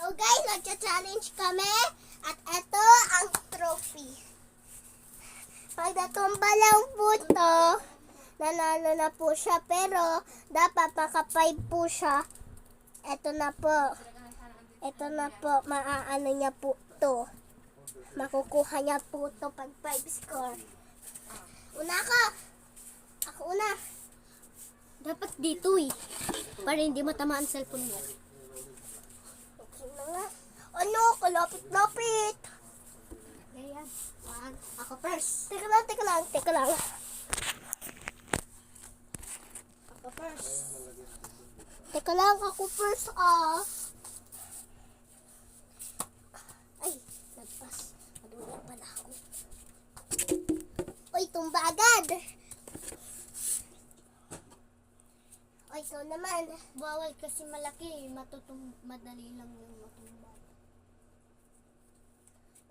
So guys, nagcha-challenge kami at ito ang trophy. Pag natumba lang po ito, nanalo na po siya, pero dapat maka-5 po siya. Ito na po. Ito na po, maaano niya po ito. Makukuha niya po ito pag 5 score. Una ka! Ako una. Dapat dito para hindi matama ang cellphone mo. Okay na nga. Ano? Kalapit-lapit. Ayan. Ako first. Teka lang. Ako first. Teka lang, ako first Ay, nagpas. Madula pala ako. Uy, tumba agad. Uy, ikaw naman. Bawal kasi malaki. Madali lang yung matumba.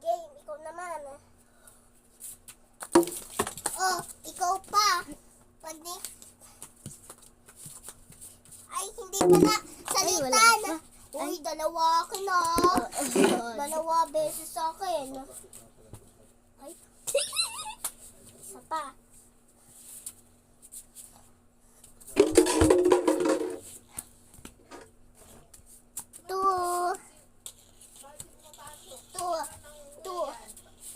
Game, ikaw naman. Oh, ikaw pa. Pag di... Ay, hindi pala. Salitan. Uy, dalawa akin Dalawa beses sa akin. Ay. Isa pa. Two.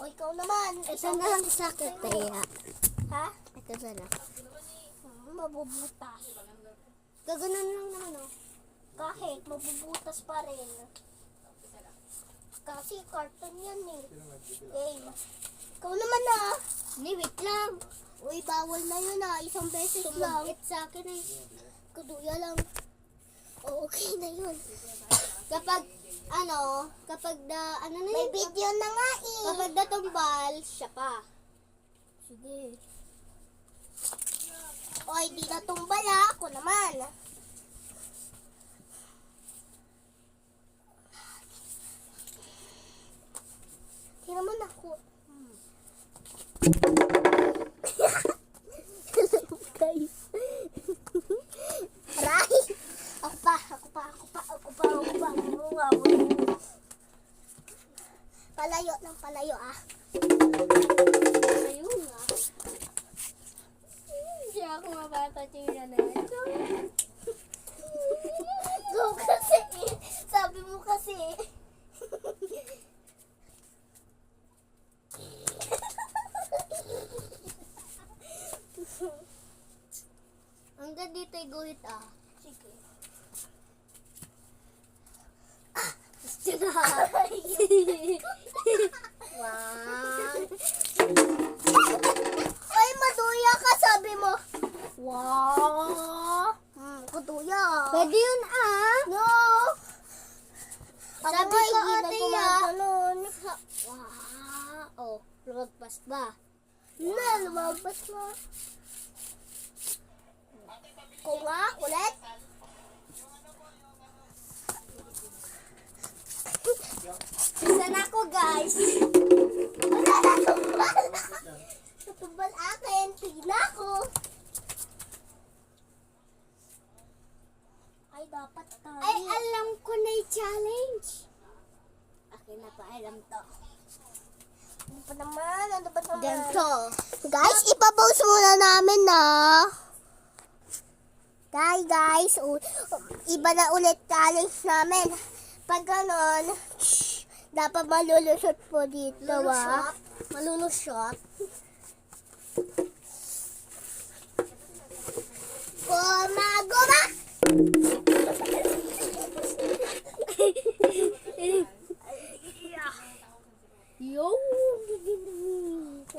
O, ikaw naman. Ito na lang sa akin, Taya. Ha? Ito na lang. Mabubutas. Gaganon lang naman, oh. Kahit mabubutas pa rin. Kasi carton yan eh. Game. Ikaw naman Hindi, wait lang. Uy, bawal na yun Isang beses lang. Tumagit sa akin eh. Kuduya lang. O, okay na yun. Kapag ano na May yun? video na nga Kapag natumbal, siya pa. Sige. Oy, di na tumbal Ako naman. Di naman ako. Guys. Aray! Ako pa. Palayo Ayun nga. Hindi ako mapapatira na ito. Go kasi. Sabi mo kasi. Hanggang dito guhit Sige. Gusto na. Wow. Ay, maduya ka, sabi mo. Wow. Kuduya. Pwede yun No. Sabi ko, ate, gumaganon. Wow. Oh, lumagpas ba? Lumabas na. Kung nga, ulit. Saan ako, guys? Wala na tumbal. Tumbal akin. Tigna ko. Ay, dapat tayo. Ay, alam ko na yung challenge. Akin na pa, alam to. Ano pa naman? Ganito. Guys, ipapost muna namin Guys, iba na ulit challenge namin. Pag ganon, dapat malulusot po dito, Malulusot. Guma! Yo!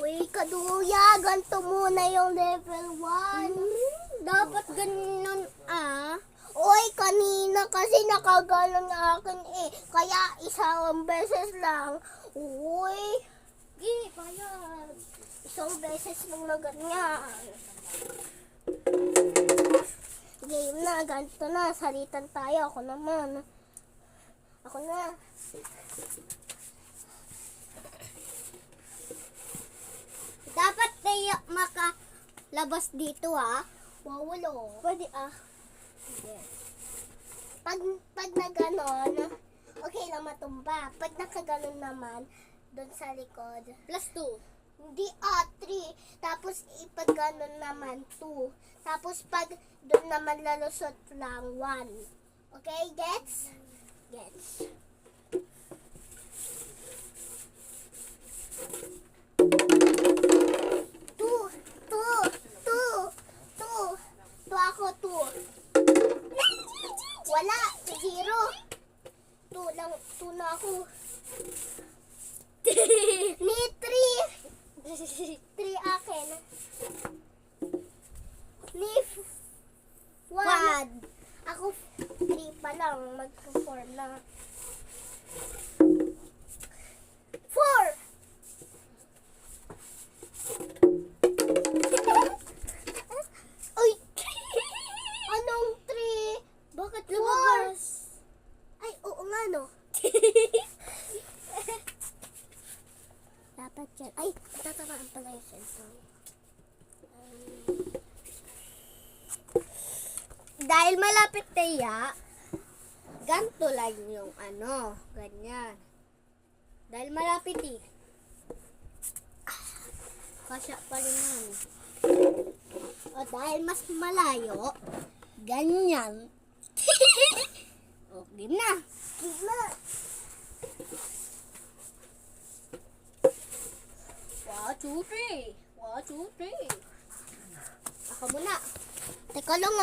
Uy, kaduya, ganito muna yung level 1. Dapat ganun, Uy, kanina kasi nakaganon na akin Kaya isang beses lang. Uy, Bayad. isang beses lang na ganyan. Game na, ganito na. Salitan tayo. Ako naman. Ako na. Dapat tayo makalabas dito, Wawalo. Pwede, Pag na ganon, okay lang tumba. Pag nakaganon naman, doon sa likod. Plus 2. Hindi 3. Tapos ipag ganon naman 2. Tapos pag doon naman lalusot lang 1. Okay, gets? Gets. Two. Ako, 2. Wala, 0. 2 lang, 2 na ako. Ni 3. 3 akin. Ni 1. Ako 3 pa lang. Mag-4 na. 4. Uy! Anong 3? Bakit 4? lumabas? Ay, oo nga no. Dapat yan. Ay, tatamaan pala yung cellphone. Dahil malapit Teya, ganito lang yung ganyan. Dahil malapit eh. Kasya pa rin naman. O dahil mas malayo, ganyan. O, game na. Gila. 1, 2, 3. 1, 2, 3. Ako muna. Teka lang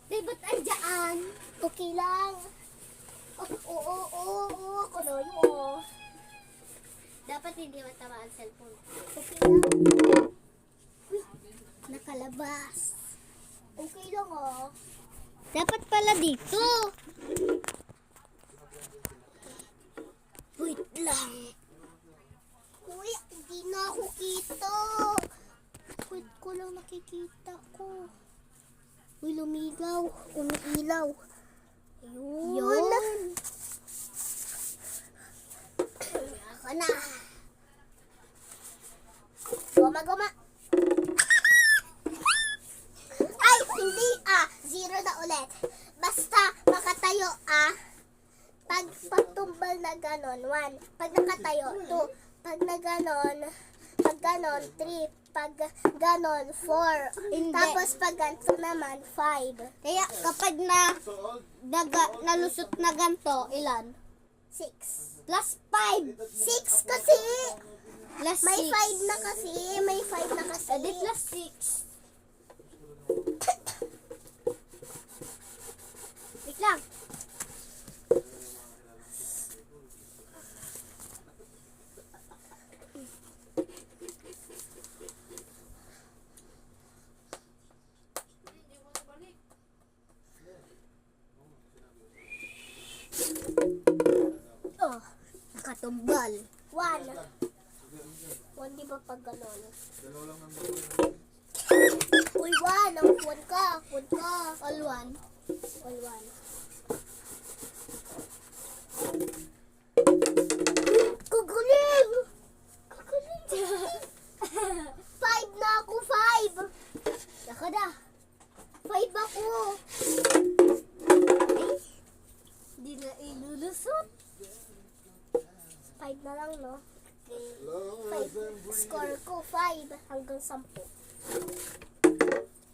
Di ba't andyan? Okay lang. Oo. Kuloy mo. Dapat hindi matama ang cellphone. Okay lang. Uy, Nakalabas. okay lang Dapat pala dito. Wait lang. Uy, hindi na ako kita. Wait ko lang nakikita ko. Uy, lumigaw. Umiilaw. Ayun. Yun. Ako na. Goma. Ay, hindi 0 na ulit. Basta makatayo pag pagtumbal na ganon, 1. Pag nakatayo, 2. Pag na ganon, 3. Pag ganon, 4. Hindi. Tapos pag ganito naman, 5. Kaya kapag nalusot na ganito, ilan? 6. Plus 5. 6 kasi. Plus May 6. 5 na kasi. May 5 na kasi. Edi plus 6. Wait lang. Oh, Nakatumbal. 1. 1 di ba pag ganon? Uy, 1. Ang 1 ka. All 1. All 1. Kuguling! 5 na ako, 5. Ako na. 5 ako. Hindi na ilulusot. 5 na lang, no? 5. Score ko, 5. Hanggang 10.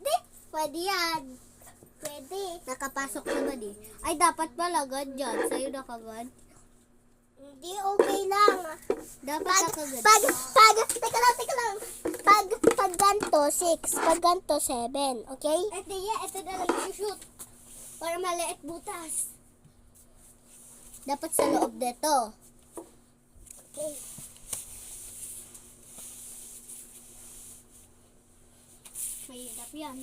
Di, Pwede yan. pwede. Nakapasok na ba di? Ay, dapat pala ganyan. Sa'yo nakagad. Hindi, okay lang. Dapat nakagad. Teka lang. Pag ganto, 6. Pag ganto, 7. Okay? Ito na lang yung shoot. Para maliit butas. Dapat sa loob dito. Okay. Mahirap yan.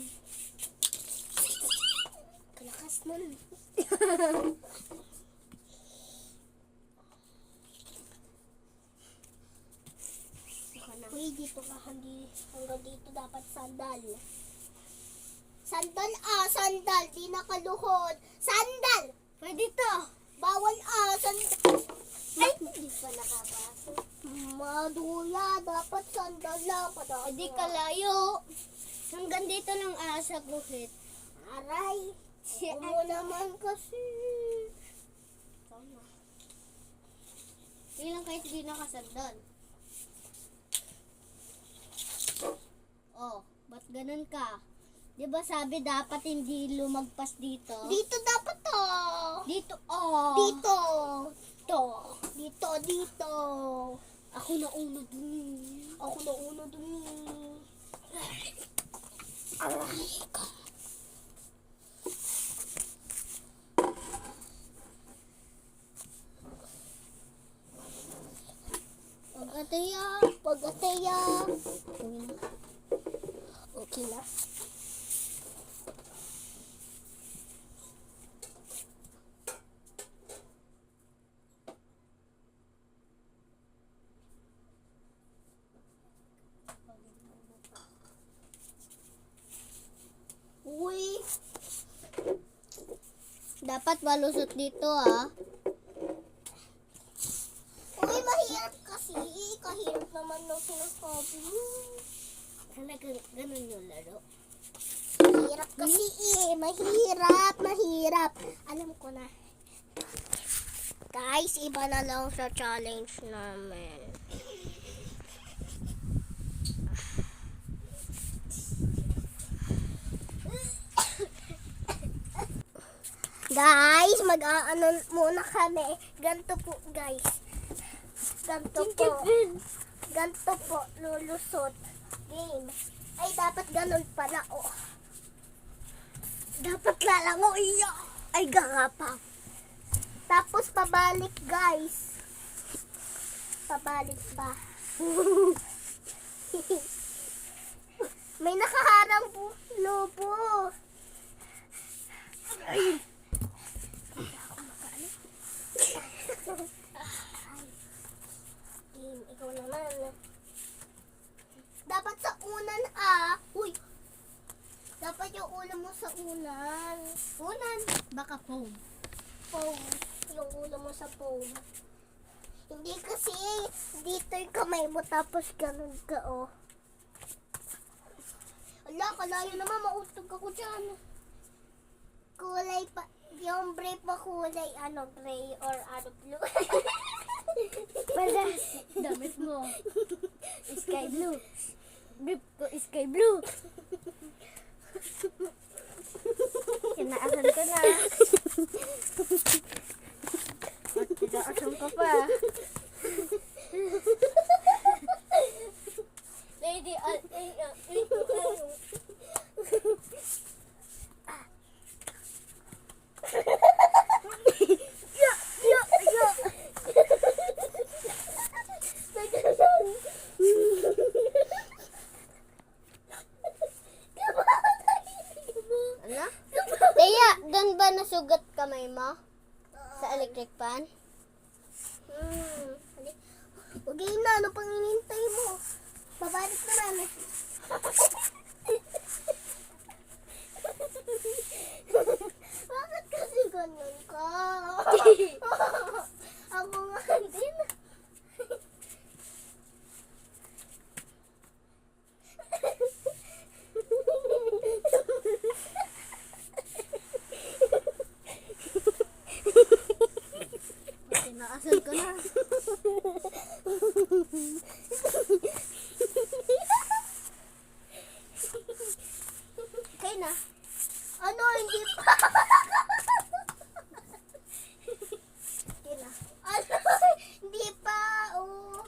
Kalakas nun. Uy, dito ka. Hanggang dito dapat sandal. Sandal. Di nakaluhod. Sandal! Pwede to. Bawal sandal. Ay, hindi pa nakapasok. Maduya, dapat sandal lang. Hindi kalayo. Hanggang dito lang sa guhit. Aray. Mo naman kasi. sandal. Oh, ba't ganun ka? Di ba sabi dapat hindi lumagpas dito? Dito dapat to. Dito, oh. Dito. To. Dito, dito. Ako na una dun eh. Ako na una dun eh. Aray ka. Pag-ataya. Pag-ataya. Okay na. Uy. Dapat malusot dito ah. Uy, mahirap kasi. Kahirap naman nung sinasabi mo. Talagang ganun yung laro. Mahirap kasi Mahirap, mahirap. Alam ko na. Guys, iba na lang sa challenge namin. Guys, mag-aano muna kami. Ganto po, guys. Ganto po. Ganto po, lulusot. Game. Ay, dapat ganun pala, oh. Dapat lalango iyo. Ay, gagapang. Tapos, pabalik, guys. Pabalik pa. May nakaharang po, lobo. Ay. Game, ikaw naman. Dapat sa unan, ah. Uy. Dapat yung ulo mo sa unan. Unan. Baka foam. Foam. Yung ulo mo sa foam. Hindi kasi dito yung kamay mo tapos ganun ka, oh. Ala, kalayo naman. Mautog ako dyan. Kulay pa. Yung brief mo kulay, ano, gray or ano, blue. Palas. Damit mo. Sky blue. Brief ko sky blue. Kinaasan ko na. At kinaasan ka pa. Lady, ano? Teya, doon ba nasugat kamay mo? Sa electric fan? Okay na, ano pang inintay mo? Babalik naman. Bakit kasi ganun ka? Ako nga din. Kinaasan ko na. Okay na. Ano, hindi pa. Okay na. Ano, hindi pa. Oh.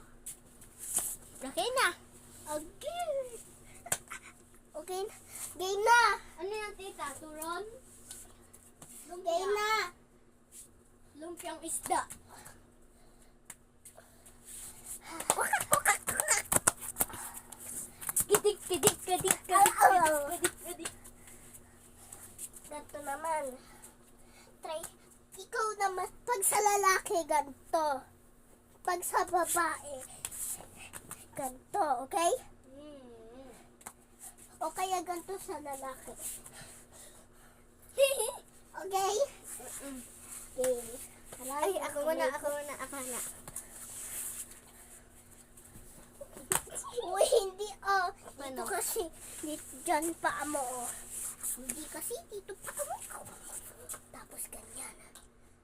Okay na. Okay. Okay na. Game na. Ano yung tita? Turon? Game na. Lumpiang isda. Kitik, kitik, kitik, kitik, kitik, kitik. Ganto naman. Try. Ikaw naman. Pag sa lalaki, ganto. Pag sa babae, ganto. Okay? O kaya ganto sa lalaki. Okay? Okay. Ay, ako muna, ako muna, ako na. Uy, hindi, oh. Dito Ano? kasi, dyan pa mo, oh. Hindi kasi, dito pa mo. Tapos ganyan.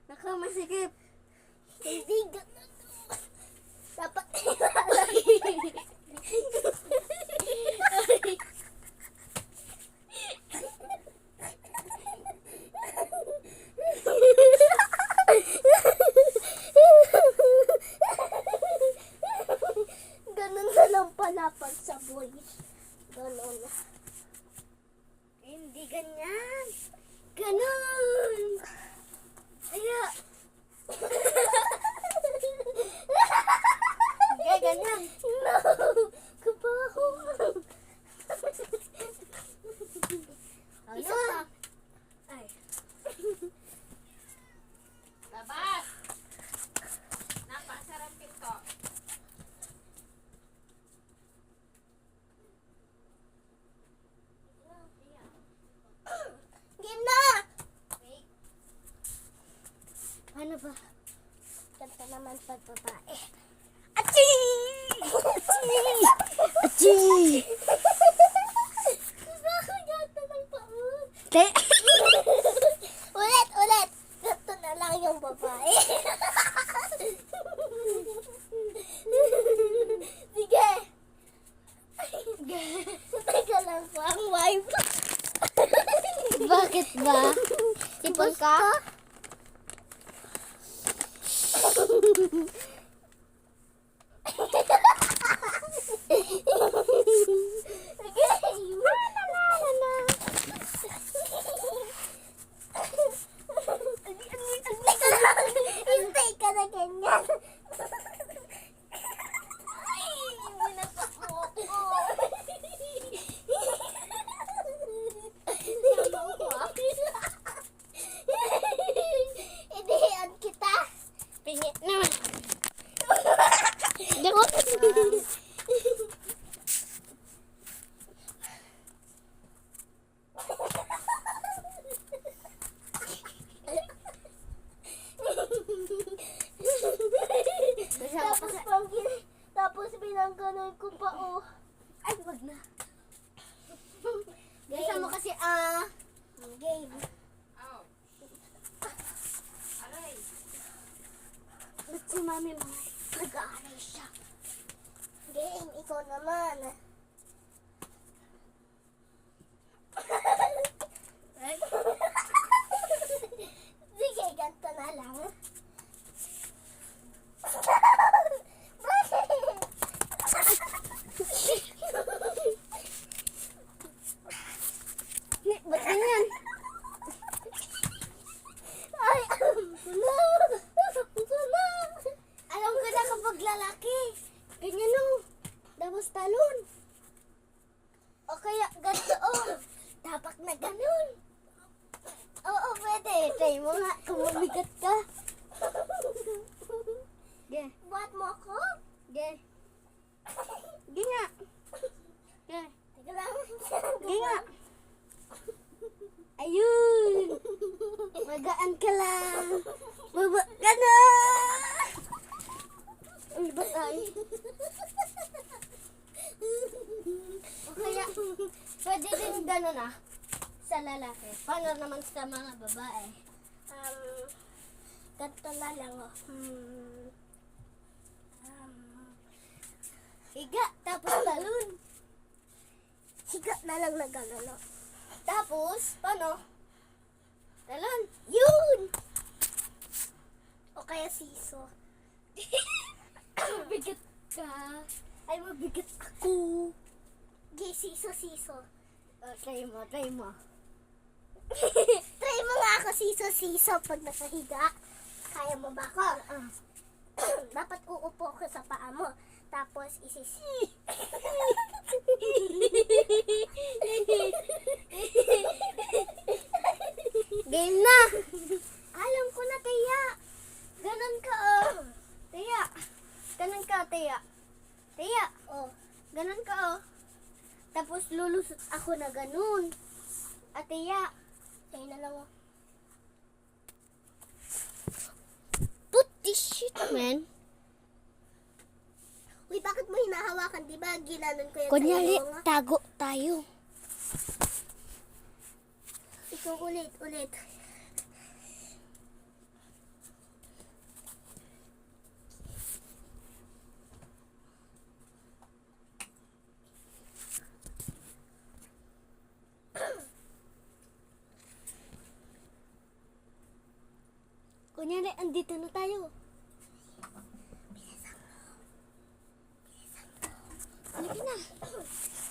Naku, masikip. Hindi ganun. Dapat Ganun na lang pala pag sa boys. Ganun. Hindi ganyan. Ganun. Aya. Okay, ganyan. No! Kabaho! Isa pa. Ay. Labas! Napasarap ito. Game na! Ano ba? Ganito naman pag babae. Achi! Achi! Bakit ganito ng paon? Te! Ulit, ulit! Ganito na lang yung babae. Sige! Teka lang po ang wife. Bakit ba? Sipon ka? Sige! Hintay ka na ganyan. Ay, binatak mo ako. Sabaw ko ah. Idehan kita. Pingit naman. Tapos binangganan ko pa oh. Ay, wag na. Game. Isa mo kasi Game. Oh. Aray. ba't si mami mo? Nag-aaral siya. Game, ikaw naman. Right? Sige, ganito na lang. Ba't ganyan? Ay, wala. Wala. Alam ko na kapag lalaki. Ganyan no. Tapos talon. O kaya ganito oh. Dapat na ganun. Oo, pwede. Try mo nga kung mabigat ka. Ge. Buhat mo ako? Ge. Ge nga. Ge. Teka lang. Ge nga. Ayun. Magaan ka lang. Baba ka na. Ano ba tayo? O kaya, pwede din gano'n sa lalaki. Paano naman sa mga babae? Ganito na lang oh. Higa, tapos talon. Higa na lang na gano'n oh. Tapos, paano? Talon. Yun! O kaya siso. Mabigat ka. Ay, mabigat ako. Gay, siso. Try mo, try mo. Try mo nga ako siso pag nakahiga. Kaya mo ba ako? Dapat uupo ko sa paa mo. Tapos isisi. Game na. Alam ko na, Teya. Ganon ka, oh. Teya. Ganon ka, Teya. Teya. Oh, Ganon ka, oh. Tapos lulusot ako na ganon. At Teya. tayo na lang oh. Put this shit, man. Uy, bakit mo hinahawakan? Di ba ginanon ko yan Kunyari, sa iyo? tago tayo. Ikaw ulit. Kunyari, andito na tayo.